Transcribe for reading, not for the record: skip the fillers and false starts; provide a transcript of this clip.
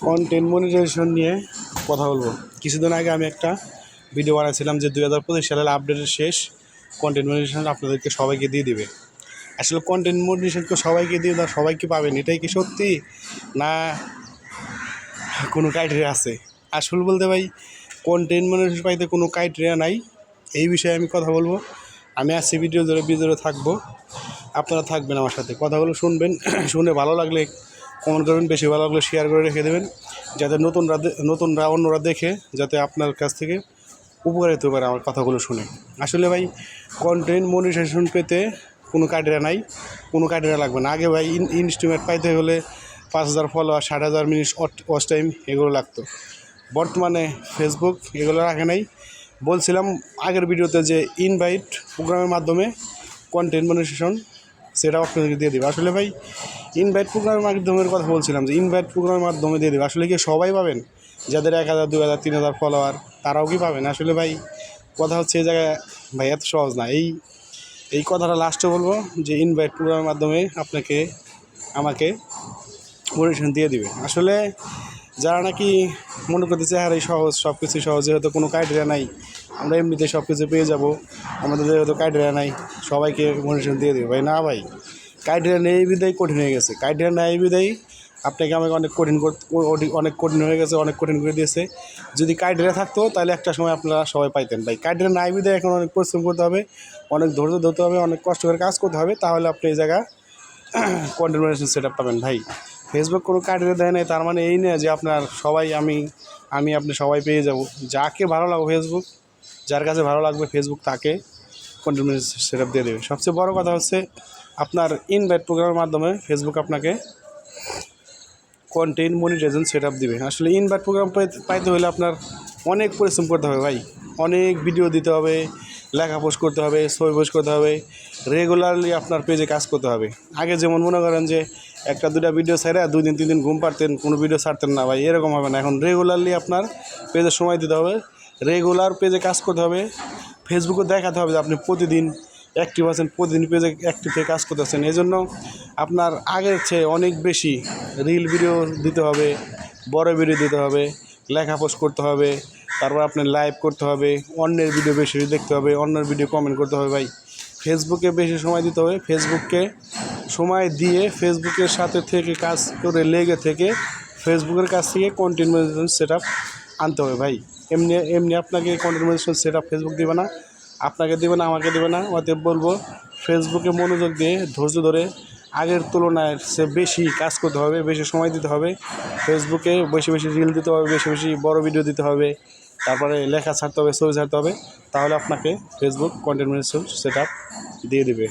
Content monetization নিয়ে কথা বলবো। কিছুদিন আগে আমি একটা ভিডিও বানাচ্ছিলাম যে 2025 সালের আপডেটের শেষ কন্টেন্ট মনিটাইজেশন আপনাদেরকে সবাইকে দিয়ে দিবে। আসলে কন্টেন্ট মনিটাইজেশনকে সবাইকে দিয়ে দেওয়া সবাইকে পাবেন, এটাই কি সত্যি না কোনো ক্রাইটেরিয়া আছে? আসলে বলতে ভাই, কন্টেন্ট মনিটাইজেশন পাইতে কোনো ক্রাইটেরিয়া নাই। এই বিষয়ে আমি কথা বলবো। আমি আজকে ভিডিওতে থাকবো, আপনারা থাকবেন আমার সাথে, কথাগুলো শুনবেন। শুনে ভালো লাগলে কমেন্ট করবেন, বেশি ভালো লাগলে শেয়ার করে রেখে দেবেন, যাতে নতুনরা অন্যরা দেখে যাতে আপনার কাছ থেকে উপকারিত হতে পারে আমার কথাগুলো শুনে। আসলে ভাই, কন্টেন্ট মনিটাইজেশন পেতে কোনো ক্রাইটেরিয়া নাই, কোনো ক্রাইটেরিয়া লাগবে না। আগে ভাই ইনস্ট্রুমেন্ট পাইতে হলে 5,000 ফলোয়ার, 60,000 মিনিট ওয়াচ টাইম এগুলো লাগতো। বর্তমানে ফেসবুক এগুলো রাখে নাই। বলছিলাম আগের ভিডিওতে যে ইনভাইট প্রোগ্রামের মাধ্যমে কন্টেন্ট মনিটাইজেশন সেটা আপনাদেরকে দিয়ে দেবে। আসলে ভাই, ইনভাইট প্রোগ্রামের মাধ্যমের কথা বলছিলাম যে ইনভাইট প্রোগ্রামের মাধ্যমে দিয়ে দেবে। আসলে কি সবাই পাবেন? যাদের 1,000, 2,000, 3,000 ফলোয়ার তারাও কি পাবেন? আসলে ভাই, কথা হচ্ছে এই জায়গায় ভাই এত সহজ না। এই কথাটা লাস্টে বলবো যে ইনভাইট প্রোগ্রামের মাধ্যমে আমাকে মনিটাইজেশন দিয়ে দিবে। আসলে যারা নাকি মনে করতেছে হ্যাঁ এই সহজ, সব কিছু সহজে, হয়তো কোনো ক্রাইটেরিয়া নাই, আমরা এমনিতে সব কিছু পেয়ে যাব, আমাদের হয়তো ক্রাইটেরিয়া নাই, সবাইকে মনিটাইজেশন দিয়ে দেবে। ভাই না ভাই, ক্রাইটেরিয়া নেই বিদায় কঠিন হয়ে গেছে। ক্রাইটেরিয়া নেই বিদায় আপনাকে আমাকে অনেক কঠিন হয়ে গেছে, অনেক কঠিন করে দিয়েছে। যদি ক্রাইটেরিয়া থাকতো তাহলে একটা সময় আপনারা সবাই পাইতেন। ভাই ক্রাইটেরিয়া নাই বিদায় এখন অনেক পরিশ্রম করতে হবে, অনেক ধৈর্য ধরতে হবে, অনেক কষ্ট করে কাজ করতে হবে, তাহলে আপনি এই জায়গা কন্টেন্ট মনিটাইজেশন সেট আপ পাবেন। ভাই ফেসবুক কোনো ক্রাইটেরিয়া দেয় নাই, তার মানে এই নয় যে আপনার সবাই আপনি সবাই পেয়ে যাব। যাকে ভালো লাগবে ফেসবুক, যার কাছে ভালো লাগবে ফেসবুক, তাকে কন্টেন্ট মনিটাইজেশন সেট আপ দিয়ে দেবে। সবচেয়ে বড় কথা হচ্ছে আপনার ইনভাইট প্রোগ্রামের মাধ্যমে ফেসবুক আপনাকে কন্টেন্ট মনিটাইজেশন সেট আপ দিবে। আসলে ইনভাইট প্রোগ্রাম পাইতে হলে আপনার অনেক পরিশ্রম করতে হবে ভাই, অনেক ভিডিও দিতে হবে, লেখা পোস্ট করতে হবে, ছবি পোস্ট করতে হবে, রেগুলারলি আপনার পেজে কাজ করতে হবে। আগে যেমন মনে করেন যে একটা দুটা ভিডিও ছেড়ে 2 দিন 3 দিন ঘুম পারতেন, কোনো ভিডিও ছাড়তেন না, ভাই এরকম হবে না। এখন রেগুলারলি আপনার পেজে সময় দিতে হবে, রেগুলার পেজে কাজ করতে হবে, ফেসবুকে দেখাতে হবে যে আপনি প্রতিদিন অ্যাক্টিভ আছেন, প্রতিদিন পেজে অ্যাক্টিভ থেকে কাজ করতেছেন। এই জন্য আপনার আগের চেয়ে অনেক বেশি রিল ভিডিও দিতে হবে, বড় ভিডিও দিতে হবে, লেখা পোস্ট করতে হবে, তারপর আপনি লাইভ করতে হবে, অন্যের ভিডিও বেশি দেখতে হবে, অন্যের ভিডিও কমেন্ট করতে হবে। ভাই ফেসবুকে বেশি সময় দিতে হবে, ফেসবুককে সময় দিয়ে ফেসবুকের সাথে থেকে কাজ করে লেগে থেকে ফেসবুকের কাছ থেকে কন্টেন্ট মনিটাইজেশন সেট আপ আনতে হবে। ভাই এমনি আপনাকে content monetization set up Facebook দেবে না, আপনাকে দেবে না, আমাকে দেবে না। অতএব বলবো ফেসবুকে মনোযোগ দিয়ে ধৈর্য ধরে আগের তুলনায় সে বেশি কাজ করতে হবে, বেশি সময় দিতে হবে, ফেসবুকে বেশি বেশি রিল দিতে হবে, বেশি বেশি বড় ভিডিও দিতে হবে, তারপরে লেখা ছাড়তে হবে, ছবি ছাড়তে হবে, তাহলে আপনাকে Facebook content monetization set up দিয়ে দেবে।